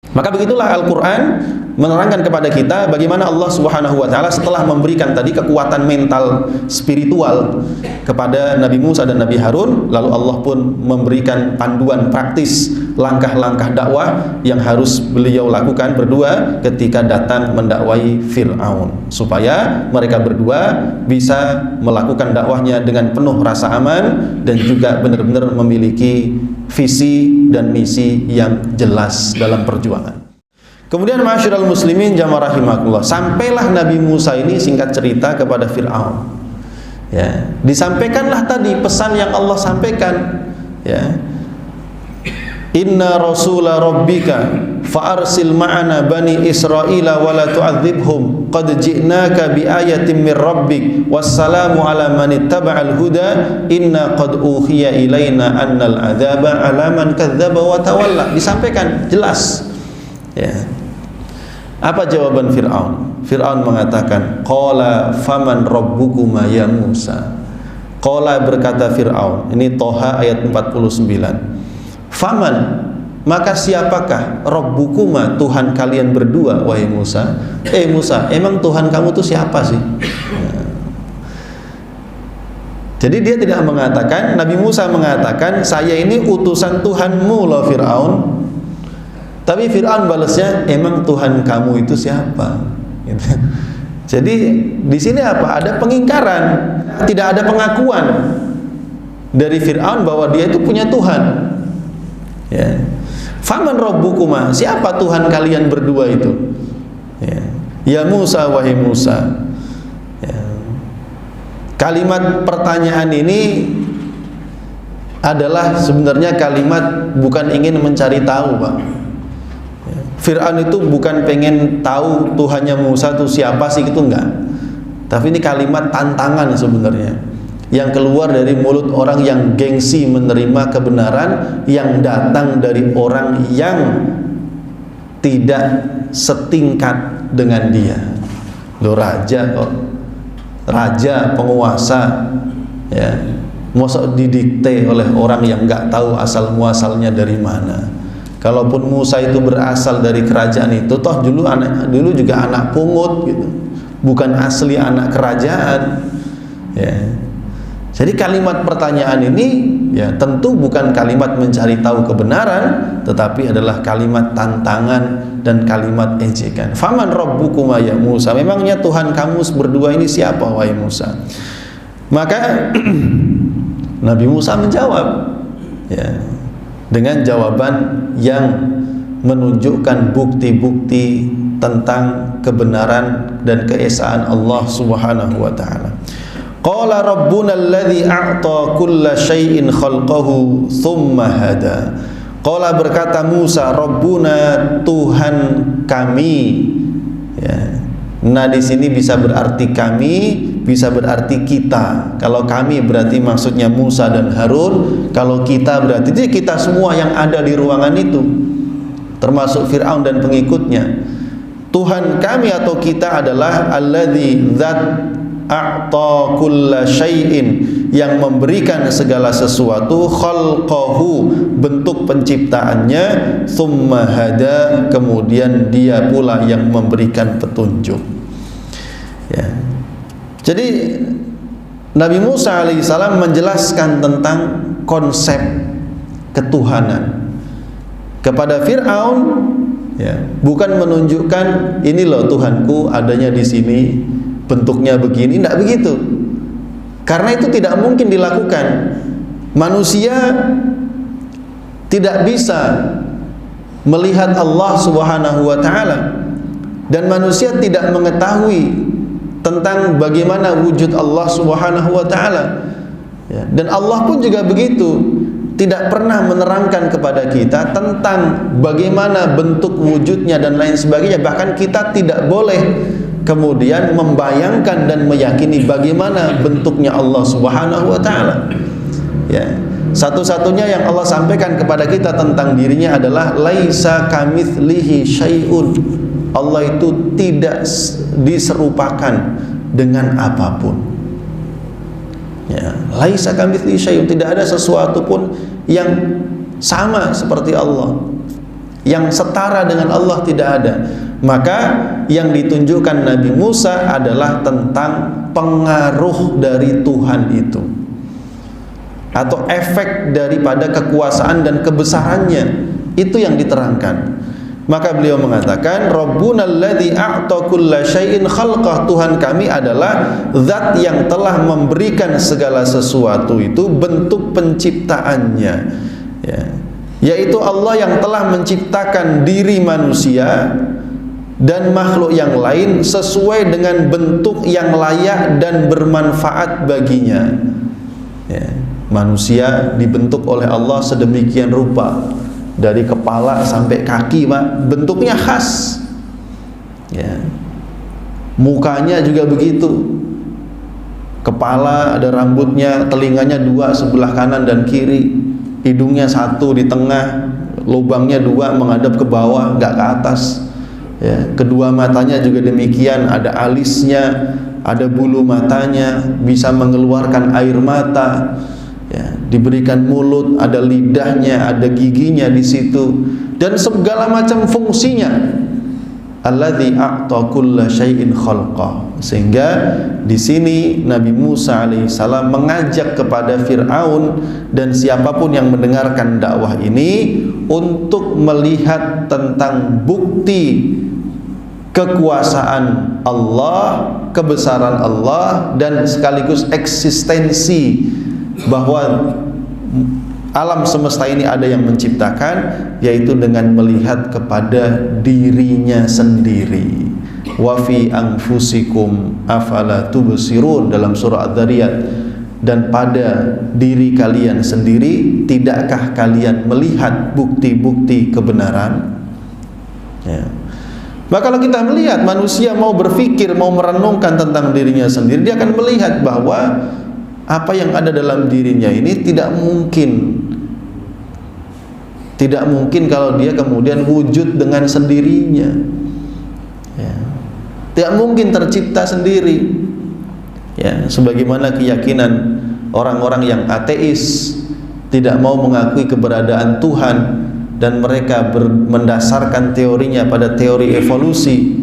Maka begitulah Al-Quran menerangkan kepada kita bagaimana Allah Subhanahu wa Ta'ala setelah memberikan tadi kekuatan mental spiritual kepada Nabi Musa dan Nabi Harun, lalu Allah pun memberikan panduan praktis langkah-langkah dakwah yang harus beliau lakukan berdua ketika datang mendakwai Fir'aun, supaya mereka berdua bisa melakukan dakwahnya dengan penuh rasa aman dan juga benar-benar memiliki visi dan misi yang jelas dalam perjuangan. Kemudian ma'asyiral muslimin jamaah rahimakumullah, sampailah Nabi Musa ini singkat cerita kepada Fir'aun. Ya, disampaikanlah tadi pesan yang Allah sampaikan, ya. Inna rasula rabbika fa'arsil ma'ana bani Israila wa la tu'adzibhum qad ji'naka bi ayatin min rabbik wassalamu ala man ittaba'al huda inna qad uhiya ilaina annal adzaba ala man kadzdzaba wa tawalla. Disampaikan jelas, ya. Apa jawaban Fir'aun? Fir'aun mengatakan, qala faman rabbukuma ya Musa. Qala berkata Fir'aun, ini Toha ayat 49. Faman, maka siapakah Rabbukuma, Tuhan kalian berdua, wahai Musa? Musa, emang Tuhan kamu itu siapa sih? Ya. Jadi dia tidak mengatakan, Nabi Musa mengatakan, saya ini utusan Tuhanmu loh Fir'aun. Tapi Fir'aun balasnya, emang Tuhan kamu itu siapa? Gitu. Jadi di sini apa? Ada pengingkaran, tidak ada pengakuan dari Fir'aun bahwa dia itu punya Tuhan. Ya. Faman rabbukuma, siapa Tuhan kalian berdua itu? Ya, ya Musa, wahai Musa. Ya. Kalimat pertanyaan ini adalah sebenarnya kalimat bukan ingin mencari tahu, Pak. Ya. Fir'aun itu bukan pengen tahu Tuhannya Musa itu siapa sih, itu enggak. Tapi ini kalimat tantangan sebenarnya, yang keluar dari mulut orang yang gengsi menerima kebenaran yang datang dari orang yang tidak setingkat dengan dia. Loh, raja kok, raja penguasa, ya, mosok didikte oleh orang yang nggak tahu asal muasalnya dari mana. Kalaupun Musa itu berasal dari kerajaan itu, toh dulu juga anak pungut gitu, bukan asli anak kerajaan, ya. Jadi kalimat pertanyaan ini ya tentu bukan kalimat mencari tahu kebenaran, tetapi adalah kalimat tantangan dan kalimat ejekan. Faman rabbukuma ya Musa, memangnya Tuhan kamu berdua ini siapa wahai Musa? Maka Nabi Musa menjawab, ya, dengan jawaban yang menunjukkan bukti-bukti tentang kebenaran dan keesaan Allah Subhanahu wa Ta'ala. Qala rabbuna alladhi a'ta kulla syai'in khalqahu thumma hada. Qala berkata Musa, rabbuna, Tuhan kami, ya. Nah di sini bisa berarti kami, bisa berarti kita. Kalau kami berarti maksudnya Musa dan Harun, kalau kita berarti kita semua yang ada di ruangan itu, termasuk Fir'aun dan pengikutnya. Tuhan kami atau kita adalah alladzi zat a'ta kulla syai'in, yang memberikan segala sesuatu, khalqahu, bentuk penciptaannya, thumma hada, kemudian dia pula yang memberikan petunjuk, ya. Jadi Nabi Musa alaihissalam menjelaskan tentang konsep ketuhanan kepada Fir'aun, ya, bukan menunjukkan ini loh Tuhanku adanya di sini, bentuknya begini, tidak begitu. Karena itu tidak mungkin dilakukan. Manusia tidak bisa melihat Allah Subhanahu wa Ta'ala, dan manusia tidak mengetahui tentang bagaimana wujud Allah Subhanahu wa Ta'ala, ya. Dan Allah pun juga begitu, tidak pernah menerangkan kepada kita tentang bagaimana bentuk wujudnya dan lain sebagainya. Bahkan kita tidak boleh kemudian membayangkan dan meyakini bagaimana bentuknya Allah Subhanahu wa Ta'ala, ya. Satu-satunya yang Allah sampaikan kepada kita tentang dirinya adalah laisa kamitslihi syai'un. Allah itu tidak diserupakan dengan apapun, ya. Laisa kamitslihi syai'un, tidak ada sesuatu pun yang sama seperti Allah. yang setara dengan Allah tidak ada. Maka yang ditunjukkan Nabi Musa adalah tentang pengaruh dari Tuhan itu, atau efek daripada kekuasaan dan kebesarannya, itu yang diterangkan. Maka beliau mengatakan, Rabbuna alladzi a'ta kulla syai'in khalqah, Tuhan kami adalah zat yang telah memberikan segala sesuatu itu bentuk penciptaannya, ya. Yaitu Allah yang telah menciptakan diri manusia dan makhluk yang lain sesuai dengan bentuk yang layak dan bermanfaat baginya, ya. Manusia dibentuk oleh Allah sedemikian rupa, dari kepala sampai kaki, Pak, bentuknya khas, ya. Mukanya juga begitu, kepala ada rambutnya, telinganya 2 sebelah kanan dan kiri, hidungnya 1 di tengah, lubangnya 2 menghadap ke bawah, nggak ke atas, ya. Kedua matanya juga demikian, ada alisnya, ada bulu matanya, bisa mengeluarkan air mata, ya. Diberikan mulut, ada lidahnya, ada giginya di situ, dan segala macam fungsinya. Alladzi a'ta kulla syai'in khalqa. Sehingga di sini Nabi Musa alaihissalam mengajak kepada Fir'aun dan siapapun yang mendengarkan dakwah ini untuk melihat tentang bukti kekuasaan Allah, kebesaran Allah, dan sekaligus eksistensi bahwa alam semesta ini ada yang menciptakan, yaitu dengan melihat kepada dirinya sendiri. Wa fi anfusikum afala tubsirun, dalam surah Adz-Dzariyat. Dan pada diri kalian sendiri, tidakkah kalian melihat bukti-bukti kebenaran, ya. Maka kalau kita melihat manusia mau berpikir, mau merenungkan tentang dirinya sendiri, dia akan melihat bahwa apa yang ada dalam dirinya ini tidak mungkin kalau dia kemudian wujud dengan sendirinya, ya. Tidak mungkin tercipta sendiri, ya. Sebagaimana keyakinan orang-orang yang ateis, tidak mau mengakui keberadaan Tuhan, dan mereka mendasarkan teorinya pada teori evolusi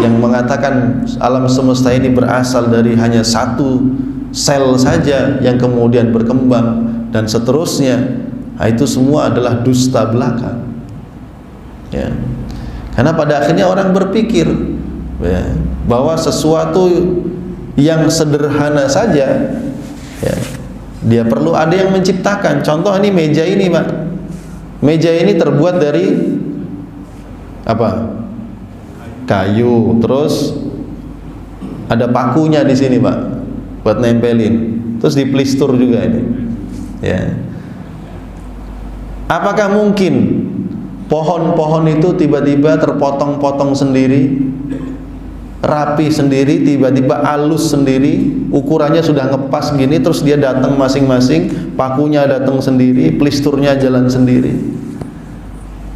yang mengatakan alam semesta ini berasal dari hanya 1 sel saja yang kemudian berkembang dan seterusnya. Nah, itu semua adalah dusta belaka, ya. Karena pada akhirnya orang berpikir, ya, bahwa sesuatu yang sederhana saja, ya, dia perlu ada yang menciptakan. Contoh ini meja ini, Pak. Meja ini terbuat dari apa? Kayu, terus ada pakunya di sini, Pak, buat nempelin, terus diplistur juga ini, ya. Apakah mungkin pohon-pohon itu tiba-tiba terpotong-potong sendiri, rapi sendiri, tiba-tiba halus sendiri, ukurannya sudah ngepas gini, terus dia datang masing-masing, pakunya datang sendiri, plisturnya jalan sendiri?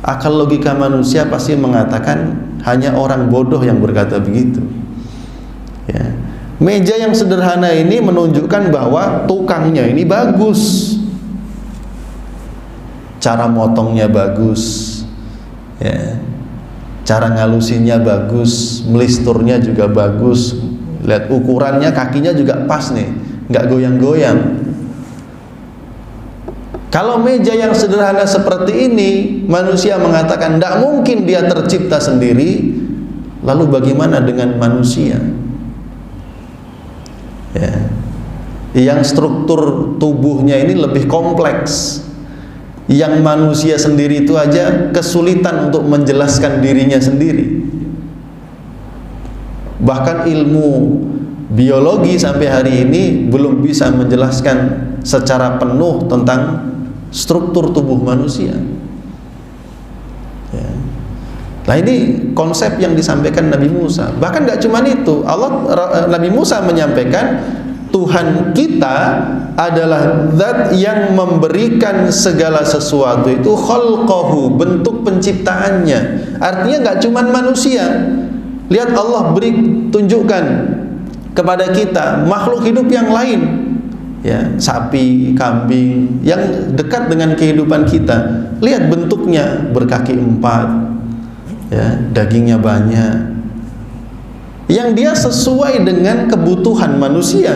Akal logika manusia pasti mengatakan hanya orang bodoh yang berkata begitu, ya. Meja yang sederhana ini menunjukkan bahwa tukangnya ini bagus, cara motongnya bagus, ya. Cara ngalusinnya bagus, melisturnya juga bagus. Lihat ukurannya, kakinya juga pas nih, nggak goyang-goyang. Kalau meja yang sederhana seperti ini, manusia mengatakan tidak mungkin dia tercipta sendiri. Lalu bagaimana dengan manusia, ya, yang struktur tubuhnya ini lebih kompleks, yang manusia sendiri itu aja kesulitan untuk menjelaskan dirinya sendiri. Bahkan ilmu biologi sampai hari ini belum bisa menjelaskan secara penuh tentang struktur tubuh manusia, ya. Nah, ini konsep yang disampaikan Nabi Musa. Bahkan tidak cuma itu, Nabi Musa menyampaikan Tuhan kita adalah zat yang memberikan segala sesuatu itu khalqahu, bentuk penciptaannya. Artinya nggak cuma manusia. Lihat, Allah tunjukkan kepada kita makhluk hidup yang lain, ya, sapi, kambing yang dekat dengan kehidupan kita. Lihat bentuknya, berkaki 4, ya, dagingnya banyak. Yang dia sesuai dengan kebutuhan manusia.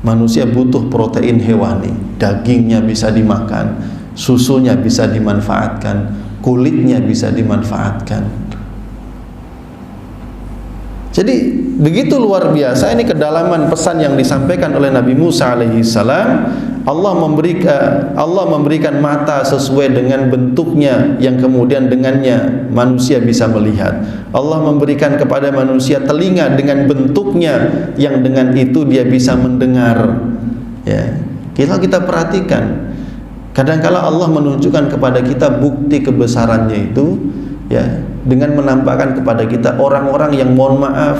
Manusia butuh protein hewani, dagingnya bisa dimakan, susunya bisa dimanfaatkan, kulitnya bisa dimanfaatkan. Jadi begitu luar biasa ini kedalaman pesan yang disampaikan oleh Nabi Musa alaihi salam. Allah memberikan mata sesuai dengan bentuknya yang kemudian dengannya manusia bisa melihat. Allah memberikan kepada manusia telinga dengan bentuknya yang dengan itu dia bisa mendengar. Ya, kita perhatikan. Kadang-kala Allah menunjukkan kepada kita bukti kebesarannya itu, ya, dengan menampakkan kepada kita orang-orang yang, mohon maaf,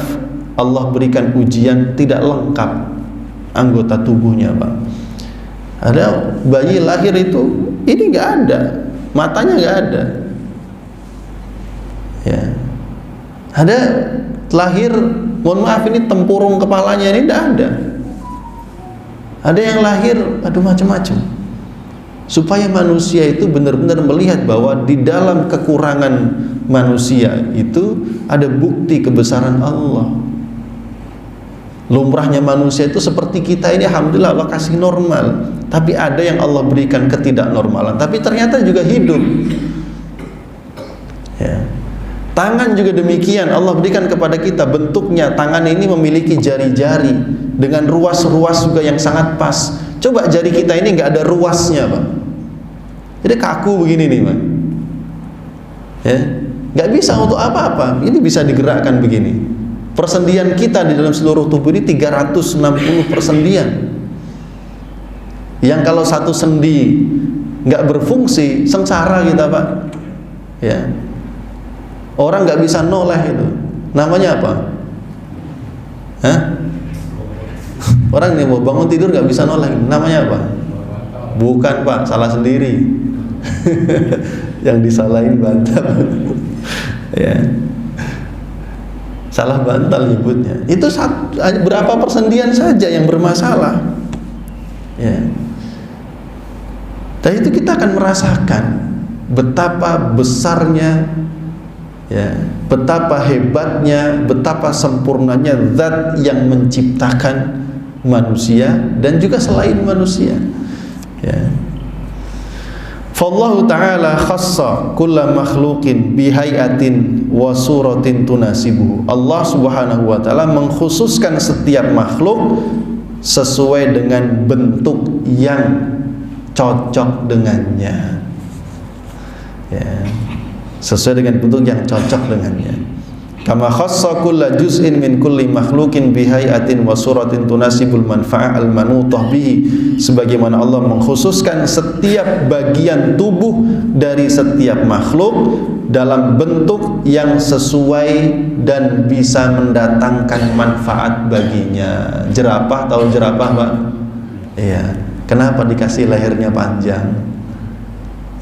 Allah berikan ujian tidak lengkap anggota tubuhnya, Pak. Ada bayi lahir itu ini nggak ada, matanya nggak ada, ya. Ada lahir, mohon maaf, ini tempurung kepalanya ini tidak ada. Ada yang lahir, aduh, macam-macam. Supaya manusia itu benar-benar melihat bahwa di dalam kekurangan manusia itu ada bukti kebesaran Allah. Lumrahnya manusia itu seperti kita ini, alhamdulillah Allah kasih normal, tapi ada yang Allah berikan ketidaknormalan, tapi ternyata juga hidup, ya. Tangan juga demikian, Allah berikan kepada kita bentuknya, tangan ini memiliki jari-jari dengan ruas-ruas juga yang sangat pas. Coba jari kita ini nggak ada ruasnya, Pak, jadi kaku begini nih, Pak, ya, nggak bisa untuk apa-apa. Ini bisa digerakkan begini. Persendian kita di dalam seluruh tubuh ini 360 persendian. Yang kalau satu sendi nggak berfungsi, sengsara kita, Pak. Ya, orang nggak bisa noleh itu. Namanya apa? Hah? Orang yang mau bangun tidur nggak bisa noleh. Namanya apa? Bukan, Pak, salah sendiri. Yang disalahin bantal. Ya. Salah bantal nyebutnya. Itu berapa persendian saja yang bermasalah, ya. Dan itu kita akan merasakan betapa besarnya, ya, betapa hebatnya, betapa sempurnanya zat yang menciptakan manusia dan juga selain manusia, ya. Fallahu ta'ala khassa kulla makhluqin bihayatin wa suratin tunasibuhu. Allah subhanahu wa ta'ala mengkhususkan setiap makhluk sesuai dengan bentuk yang cocok dengannya, ya, sesuai dengan bentuk yang cocok dengannya. Kama khassa kulla juz'in min kulli makhluqin bihayatin wa suratin tunasibul manfa'ah al-manutah bihi, sebagaimana Allah mengkhususkan setiap bagian tubuh dari setiap makhluk dalam bentuk yang sesuai dan bisa mendatangkan manfaat baginya. Jerapah, tahu jerapah, Pak? Iya. Kenapa dikasih lehernya panjang?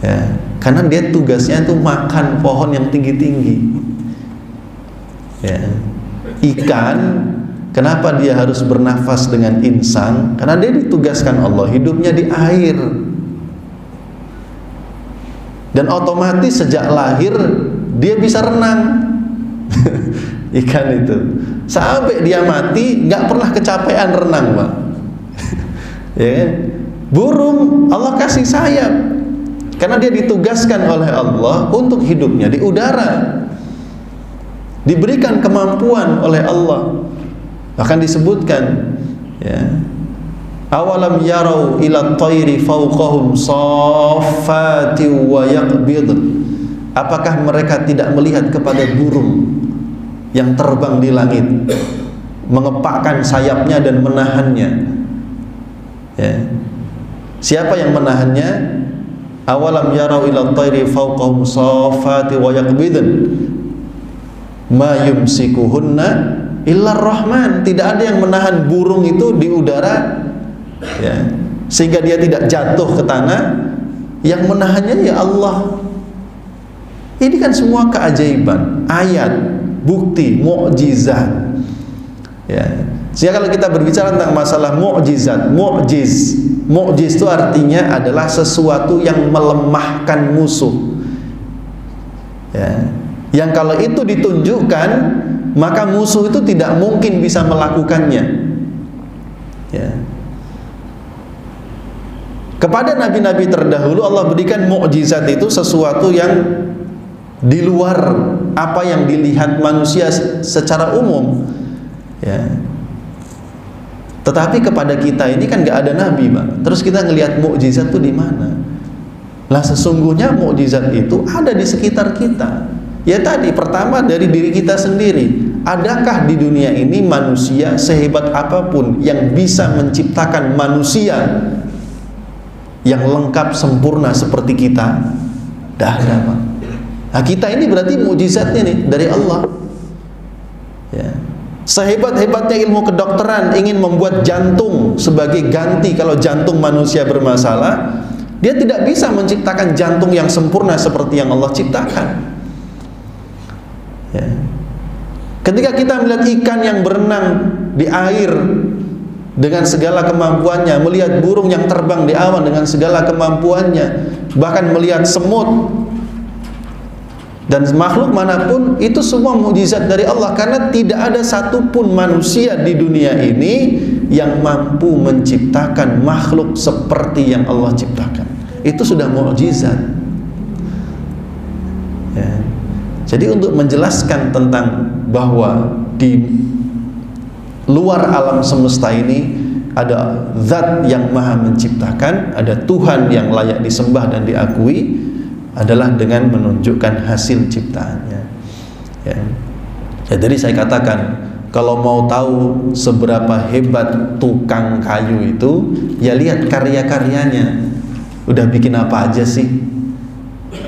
Ya, karena dia tugasnya itu makan pohon yang tinggi-tinggi. Ya. Ikan, kenapa dia harus bernafas dengan insang? Karena dia ditugaskan Allah hidupnya di air, dan otomatis sejak lahir dia bisa renang. Ikan itu sampai dia mati nggak pernah kecapean renang, Pak. Ya. Burung Allah kasih sayap karena dia ditugaskan oleh Allah untuk hidupnya di udara, diberikan kemampuan oleh Allah. Bahkan disebutkan, ya, awalam yarau ila tayri fawqahum saffati wa yaqbid. Apakah mereka tidak melihat kepada burung yang terbang di langit, mengepakkan sayapnya dan menahannya, ya. Siapa yang menahannya? Awalam yarau ila tayri fawqahum saffati wa yaqbid ma yumsikuhunna illa rahman. Tidak ada yang menahan burung itu di udara, ya, sehingga dia tidak jatuh ke tanah. Yang menahannya ya Allah. Ini kan semua keajaiban, ayat, bukti, mukjizat, ya. Sehingga kalau kita berbicara tentang masalah mukjizat, mukjiz itu artinya adalah sesuatu yang melemahkan musuh. Ya. Yang kalau itu ditunjukkan, maka musuh itu tidak mungkin bisa melakukannya. Ya. Kepada nabi-nabi terdahulu Allah berikan mukjizat itu sesuatu yang di luar apa yang dilihat manusia secara umum. Ya. Tetapi kepada kita ini kan nggak ada nabi, Pak. Terus kita ngelihat mukjizat itu di mana? Lah sesungguhnya mukjizat itu ada di sekitar kita. Ya tadi, pertama dari diri kita sendiri. Adakah di dunia ini manusia sehebat apapun yang bisa menciptakan manusia yang lengkap sempurna seperti kita? Tidak ada, Pak. Nah, kita ini berarti mukjizatnya nih dari Allah. Ya. Sehebat-hebatnya ilmu kedokteran ingin membuat jantung sebagai ganti kalau jantung manusia bermasalah, dia tidak bisa menciptakan jantung yang sempurna seperti yang Allah ciptakan. Ya. Ketika kita melihat ikan yang berenang di air dengan segala kemampuannya, melihat burung yang terbang di awan dengan segala kemampuannya, bahkan melihat semut dan makhluk manapun, itu semua mukjizat dari Allah, karena tidak ada satupun manusia di dunia ini yang mampu menciptakan makhluk seperti yang Allah ciptakan. Itu sudah mukjizat. Ya. Jadi untuk menjelaskan tentang bahwa di luar alam semesta ini ada zat yang maha menciptakan, ada Tuhan yang layak disembah dan diakui, adalah dengan menunjukkan hasil ciptaannya. Ya. Ya, jadi saya katakan, kalau mau tahu seberapa hebat tukang kayu itu, ya lihat karya-karyanya. Udah bikin apa aja sih?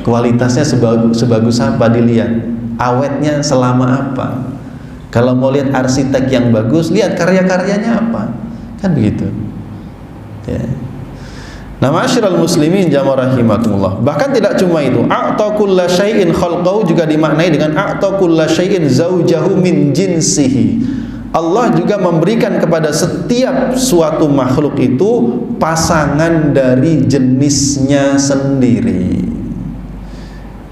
Kualitasnya sebagus apa, dilihat. Awetnya selama apa? Kalau mau lihat arsitek yang bagus, lihat karya-karyanya apa. Kan begitu. Ya. Nah, ma'asyiral muslimin jamaah rahimakumullah. Bahkan tidak cuma itu, a'ta kulla syai'in khalqahu juga dimaknai dengan a'ta kulla syai'in zaujahu min jinsihi. Allah juga memberikan kepada setiap suatu makhluk itu pasangan dari jenisnya sendiri.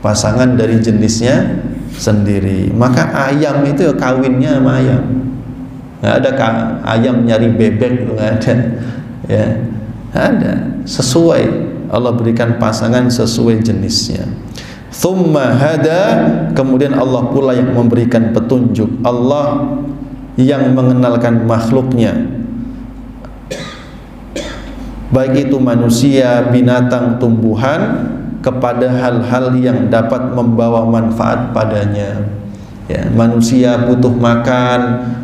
Pasangan dari jenisnya sendiri. Maka ayam itu kawinnya sama ayam. Nggak ada ayam nyari bebek, nggak ada. Ya. Ada, sesuai Allah berikan pasangan sesuai jenisnya. Thumma hada, kemudian Allah pula yang memberikan petunjuk. Allah yang mengenalkan makhluknya, baik itu manusia, binatang, tumbuhan, kepada hal-hal yang dapat membawa manfaat padanya. Ya, manusia butuh makan,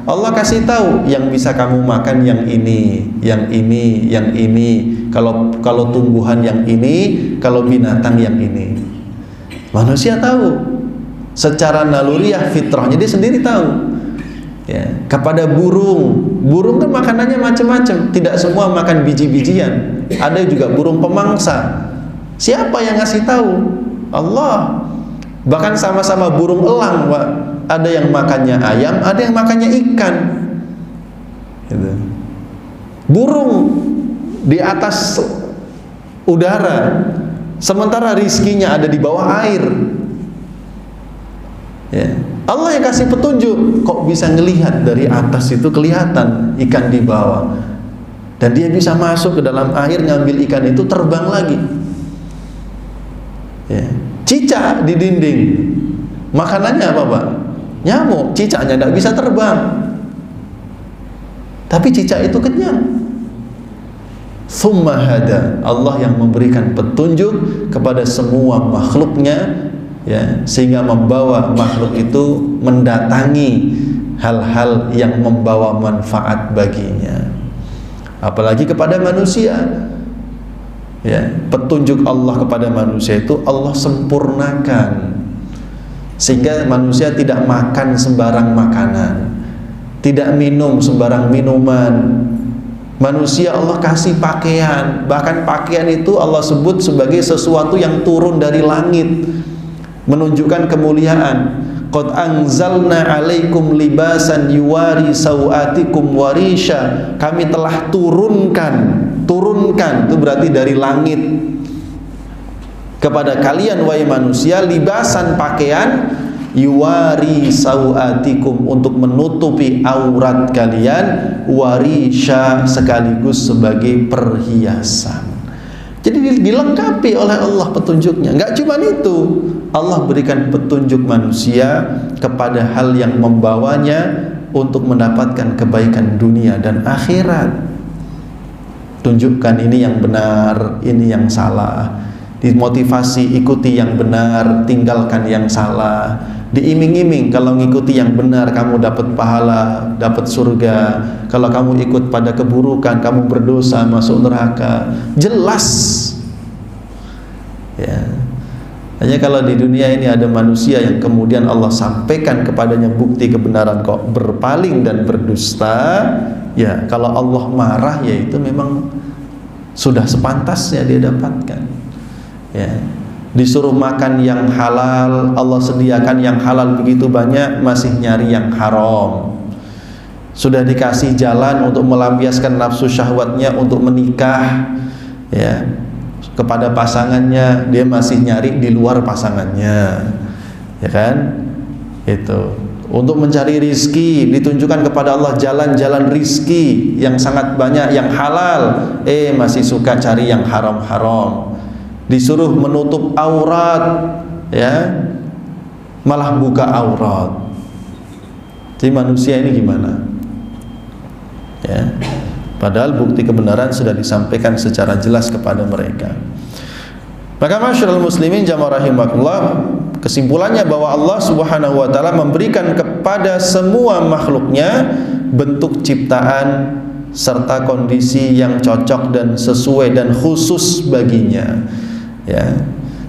Allah kasih tahu yang bisa kamu makan yang ini, yang ini, yang ini. Kalau tumbuhan yang ini, kalau binatang yang ini. Manusia tahu secara naluriah fitrahnya, dia sendiri tahu. Ya, kepada burung kan makanannya macam-macam, tidak semua makan biji-bijian. Ada juga burung pemangsa. Siapa yang ngasih tahu? Allah. Bahkan sama-sama burung elang, Pak. Ada yang makannya ayam, ada yang makannya ikan. Gitu. Burung di atas udara, sementara rizkinya ada di bawah air. Ya. Allah yang kasih petunjuk. Kok bisa ngelihat dari atas itu kelihatan ikan di bawah, dan dia bisa masuk ke dalam air ngambil ikan itu, terbang lagi. Ya. Cicak di dinding, makanannya apa, Pak? Nyamuk. Cicaknya tidak bisa terbang, tapi cicak itu kenyang. Thumma hada, Allah yang memberikan petunjuk kepada semua makhluknya, ya, sehingga membawa makhluk itu mendatangi hal-hal yang membawa manfaat baginya. Apalagi kepada manusia. Ya, petunjuk Allah kepada manusia itu Allah sempurnakan, sehingga manusia tidak makan sembarang makanan, tidak minum sembarang minuman. Manusia Allah kasih pakaian, bahkan pakaian itu Allah sebut sebagai sesuatu yang turun dari langit, menunjukkan kemuliaan. qad anzalna 'alaikum libasan yuwari sawatikum warisha. Kami telah turunkan itu berarti dari langit kepada kalian wahai manusia libasan pakaian yuwari sawatikum untuk menutupi aurat kalian, warisha sekaligus sebagai perhiasan. Jadi dilengkapi oleh Allah petunjuknya. Enggak cuma itu, Allah berikan petunjuk manusia kepada hal yang membawanya untuk mendapatkan kebaikan dunia dan akhirat. Tunjukkan ini yang benar, ini yang salah. Dimotivasi ikuti yang benar, tinggalkan yang salah. Diiming-iming kalau ngikuti yang benar kamu dapat pahala, dapat surga. Kalau kamu ikut pada keburukan kamu berdosa, masuk neraka. Jelas. Ya. Hanya kalau di dunia ini ada manusia yang kemudian Allah sampaikan kepadanya bukti kebenaran kok berpaling dan berdusta, ya kalau Allah marah ya itu memang sudah sepantasnya dia dapatkan. Ya, disuruh makan yang halal, Allah sediakan yang halal begitu banyak, masih nyari yang haram. Sudah dikasih jalan untuk melampiaskan nafsu syahwatnya untuk menikah, ya, kepada pasangannya, dia masih nyari di luar pasangannya, ya kan? Itu untuk mencari rizki, ditunjukkan kepada Allah jalan-jalan rizki yang sangat banyak, yang halal, masih suka cari yang haram-haram. Disuruh menutup aurat, ya, malah buka aurat. Jadi manusia ini gimana? Ya, padahal bukti kebenaran sudah disampaikan secara jelas kepada mereka. Maka masyarul muslimin jamaah rahimakumullah, kesimpulannya bahwa Allah Subhanahu wa taala memberikan kepada semua makhluknya bentuk ciptaan serta kondisi yang cocok dan sesuai dan khusus baginya. Ya.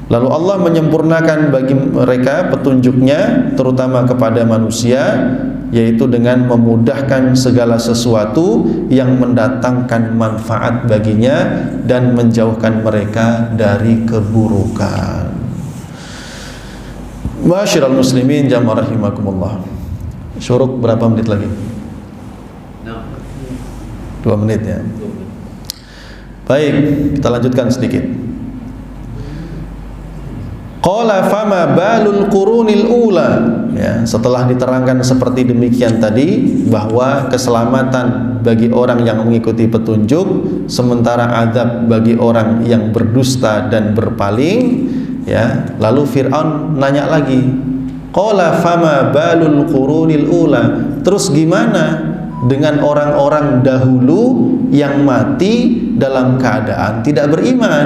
Lalu Allah menyempurnakan bagi mereka petunjuknya terutama kepada manusia, yaitu dengan memudahkan segala sesuatu yang mendatangkan manfaat baginya dan menjauhkan mereka dari keburukan. Masyiral muslimin jamaah rahimakumullah. Syuruk berapa menit lagi? 2 menit ya. Baik, kita lanjutkan sedikit. Qala fama balul qurunil ula, ya, setelah diterangkan seperti demikian tadi bahwa keselamatan bagi orang yang mengikuti petunjuk sementara azab bagi orang yang berdusta dan berpaling, ya, lalu Fir'aun nanya lagi, qala fama balul qurunil ula, terus gimana dengan orang-orang dahulu yang mati dalam keadaan tidak beriman?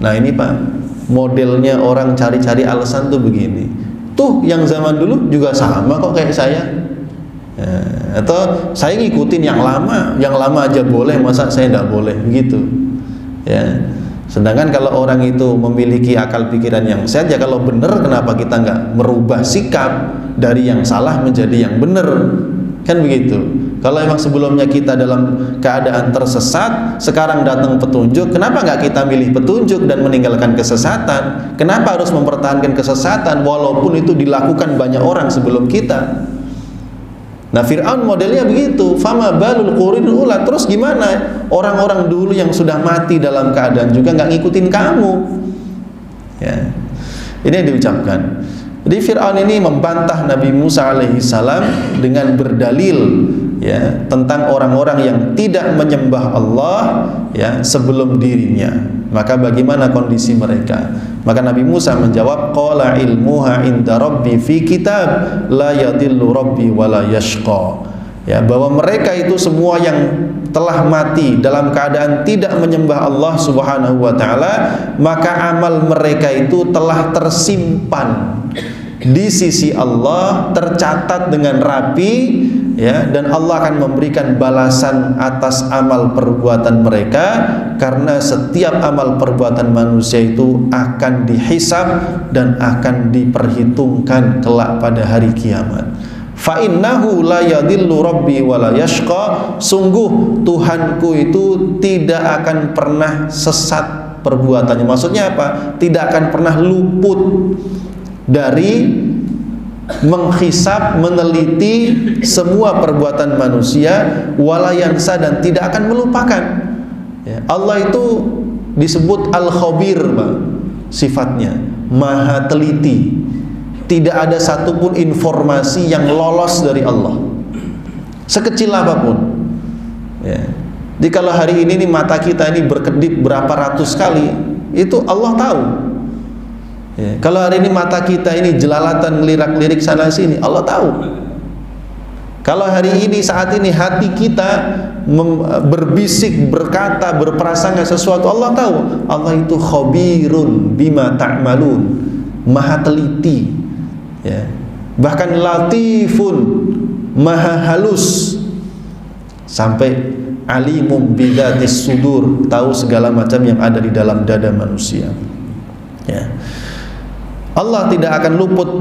Nah ini Pak, modelnya orang cari-cari alasan tuh begini. Tuh yang zaman dulu juga sama kok kayak saya. Ya, atau saya ngikutin yang lama aja boleh, masa saya tidak boleh, begitu. Ya. Sedangkan kalau orang itu memiliki akal pikiran yang sehat, ya kalau benar kenapa kita nggak merubah sikap dari yang salah menjadi yang benar? Kan begitu. Kalau memang sebelumnya kita dalam keadaan tersesat, sekarang datang petunjuk, kenapa nggak kita milih petunjuk dan meninggalkan kesesatan? Kenapa harus mempertahankan kesesatan walaupun itu dilakukan banyak orang sebelum kita? Nah Fir'aun modelnya begitu. Fama balul qurunil ula, terus gimana orang-orang dulu yang sudah mati dalam keadaan juga nggak ngikutin kamu? Ya, ini yang diucapkan. Jadi Fir'aun ini membantah Nabi Musa alaihissalam dengan berdalil, ya, tentang orang-orang yang tidak menyembah Allah, ya, sebelum dirinya. Maka bagaimana kondisi mereka? Maka Nabi Musa menjawab, qala ilmuha inda rabbi fi kitab la yadillu rabbi wa la yashqa. Ya, bahwa mereka itu semua yang telah mati dalam keadaan tidak menyembah Allah Subhanahu wa taala, maka amal mereka itu telah tersimpan di sisi Allah, tercatat dengan rapi, ya, dan Allah akan memberikan balasan atas amal perbuatan mereka, karena setiap amal perbuatan manusia itu akan dihisab dan akan diperhitungkan kelak pada hari kiamat. Fa innahu la yadillu rabbi wa la yashqa, sungguh Tuhanku itu tidak akan pernah sesat perbuatannya. Maksudnya apa? Tidak akan pernah luput dari menghisab, meneliti semua perbuatan manusia, walayansa, dan tidak akan melupakan. Ya, Allah itu disebut Al-Khabir, sifatnya maha teliti. Tidak ada satupun informasi yang lolos dari Allah, sekecil apapun. Ya. Jadi kalau hari ini nih mata kita ini berkedip berapa ratus kali, itu Allah tahu. Ya. Kalau hari ini mata kita ini jelalatan ngelirak-lirik sana sini, Allah tahu. Kalau hari ini, saat ini hati kita berbisik, berkata, berprasangka sesuatu, Allah tahu. Allah itu khabirun bima ta'malun, maha teliti. Ya. Bahkan latifun, maha halus, sampai alimum bidatis sudur, tahu segala macam yang ada di dalam dada manusia. Ya. Allah tidak akan luput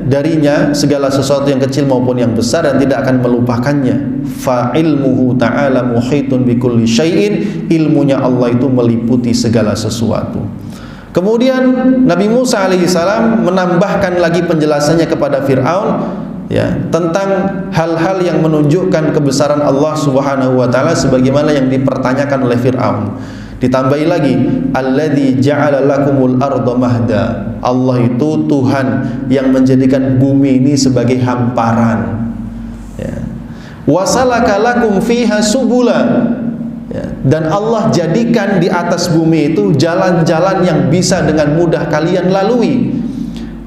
darinya segala sesuatu yang kecil maupun yang besar, dan tidak akan melupakannya. Fa ilmuhu ta'ala muhitun bikulli syai'in, ilmunya Allah itu meliputi segala sesuatu. Kemudian Nabi Musa alaihissalam menambahkan lagi penjelasannya kepada Fir'aun, ya, tentang hal-hal yang menunjukkan kebesaran Allah Subhanahu wa taala sebagaimana yang dipertanyakan oleh Fir'aun. Ditambahi lagi, alladzi ja'ala lakumul arda mahda. Allah itu Tuhan yang menjadikan bumi ini sebagai hamparan. Ya. Wasalaka lakum fiha subula. Ya. Dan Allah jadikan di atas bumi itu jalan-jalan yang bisa dengan mudah kalian lalui.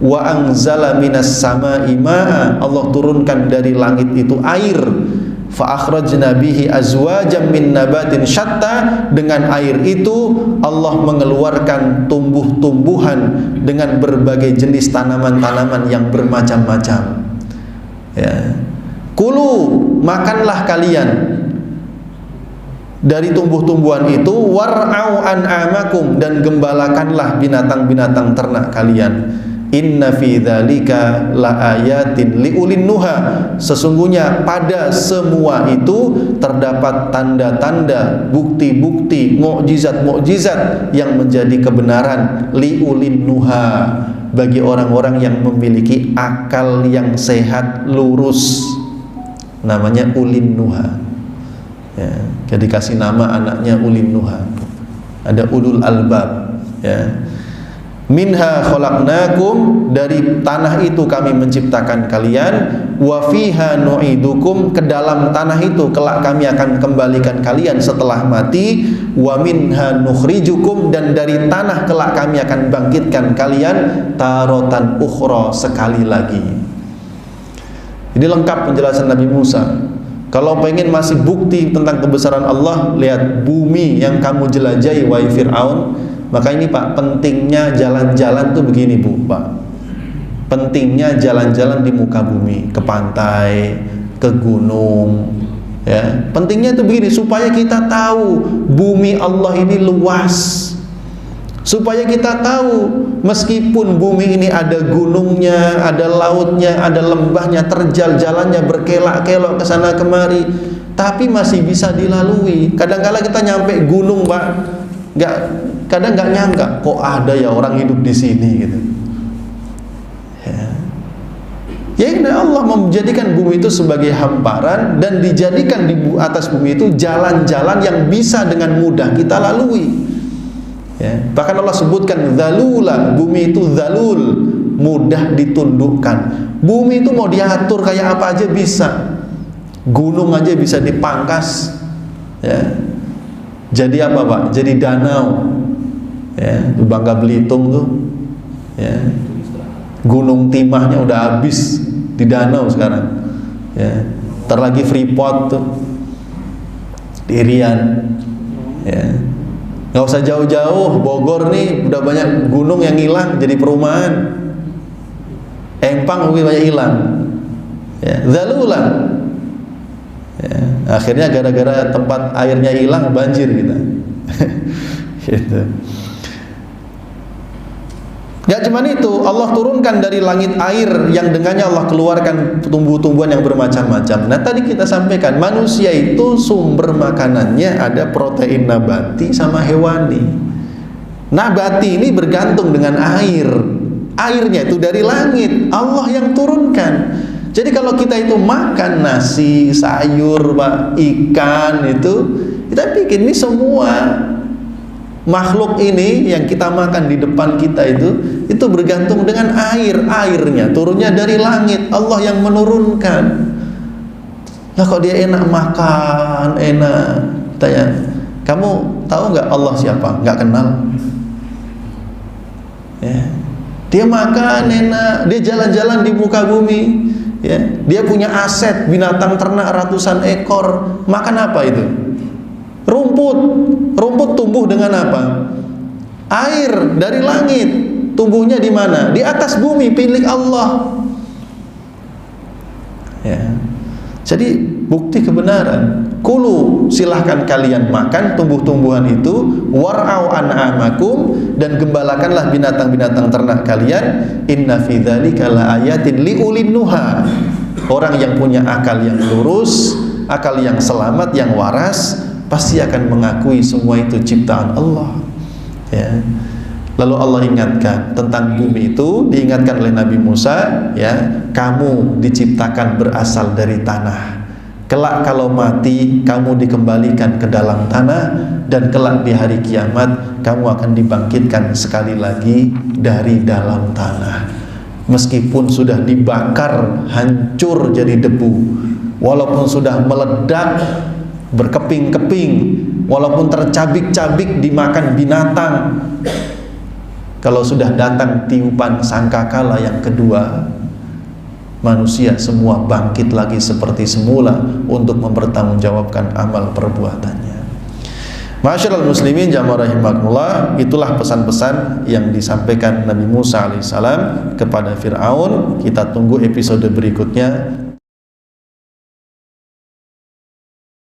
Wa anzala minas sama'i ma'a. Allah turunkan dari langit itu air. Fa akhrajna bihi azwajan min nabatin syatta. Dengan air itu Allah mengeluarkan tumbuh-tumbuhan dengan berbagai jenis tanaman-tanaman yang bermacam-macam. Ya. Kulu, makanlah kalian dari tumbuh-tumbuhan itu, war'au an'amakum, dan gembalakanlah binatang-binatang ternak kalian. Inna fi dzalika laayatin liulin nuha. Sesungguhnya pada semua itu terdapat tanda-tanda, bukti-bukti, mukjizat-mukjizat yang menjadi kebenaran liulin nuha, bagi orang-orang yang memiliki akal yang sehat lurus. Namanya ulin nuha. Ya, jadi kasih nama anaknya ulin nuha. Ada ulul albab. Ya. Minha khalaqnakum, dari tanah itu kami menciptakan kalian, wa fiha nu'idukum, ke dalam tanah itu kelak kami akan kembalikan kalian setelah mati, wa minha nukhrijukum, dan dari tanah kelak kami akan bangkitkan kalian tarotan ukhra, sekali lagi. Ini lengkap penjelasan Nabi Musa. Kalau pengen masih bukti tentang kebesaran Allah, lihat bumi yang kamu jelajahi wahai Fir'aun. Maka ini Pak, pentingnya jalan-jalan tuh begini Bu, Pak. Pentingnya jalan-jalan di muka bumi, ke pantai, ke gunung, ya. Pentingnya itu begini, supaya kita tahu bumi Allah ini luas. Supaya kita tahu meskipun bumi ini ada gunungnya, ada lautnya, ada lembahnya, terjal jalannya, berkelak-kelok ke sana kemari, tapi masih bisa dilalui. Kadang-kala kita nyampe gunung, Pak, kadang nggak nyangka kok ada ya orang hidup di sini gitu. Ya ini Allah menjadikan bumi itu sebagai hamparan, dan dijadikan di atas bumi itu jalan-jalan yang bisa dengan mudah kita lalui. Ya, bahkan Allah sebutkan zalula, bumi itu zalul, mudah ditundukkan. Bumi itu mau diatur kayak apa aja bisa. Gunung aja bisa dipangkas. Ya. Jadi apa Pak? Jadi danau. Ya, Bangka Belitung tuh. Ya. Gunung Timahnya udah habis di danau sekarang. Ya. Terlagi Freeport tuh. Di Irian. Ya. Nggak usah jauh-jauh, Bogor nih udah banyak gunung yang hilang jadi perumahan. Empang lebih banyak hilang. Ya, zalulan. Ya, akhirnya gara-gara tempat airnya hilang banjir kita. Gitu. Gak cuma itu, Allah turunkan dari langit air yang dengannya Allah keluarkan tumbuh-tumbuhan yang bermacam-macam. Nah tadi kita sampaikan, manusia itu sumber makanannya ada protein nabati sama hewani. Nabati ini bergantung dengan air. Airnya itu dari langit, Allah yang turunkan. Jadi kalau kita itu makan nasi, sayur, Pak, ikan itu, kita pikir ini semua makhluk ini yang kita makan di depan kita itu bergantung dengan airnya turunnya dari langit, Allah yang menurunkan. Nah kok dia enak makan, enak. Tanya, kamu tahu nggak Allah siapa? Nggak kenal. Ya. Dia makan enak, dia jalan-jalan di muka bumi. Ya, dia punya aset binatang ternak ratusan ekor. Makan apa itu? Rumput tumbuh dengan apa? Air dari langit. Tumbuhnya di mana? Di atas bumi, milik Allah. Ya. Jadi bukti kebenaran. Kulu, silahkan kalian makan tumbuh-tumbuhan itu, war'au an'amakum, dan gembalakanlah binatang-binatang ternak kalian. Inna fi dzalika laayatin liulin nuha. Orang yang punya akal yang lurus, akal yang selamat, yang waras, pasti akan mengakui semua itu ciptaan Allah. Ya. Lalu Allah ingatkan tentang bumi itu, diingatkan oleh Nabi Musa, ya, kamu diciptakan berasal dari tanah. Kelak kalau mati, kamu dikembalikan ke dalam tanah, dan kelak di hari kiamat kamu akan dibangkitkan sekali lagi dari dalam tanah. Meskipun sudah dibakar hancur jadi debu, walaupun sudah meledak berkeping-keping, walaupun tercabik-cabik dimakan binatang, kalau sudah datang tiupan sangkakala yang kedua, manusia semua bangkit lagi seperti semula untuk mempertanggungjawabkan amal perbuatannya. Ma'asyiral muslimin jamaah rahimakumullah, itulah pesan-pesan yang disampaikan Nabi Musa alaihissalam kepada Fir'aun. Kita tunggu episode berikutnya.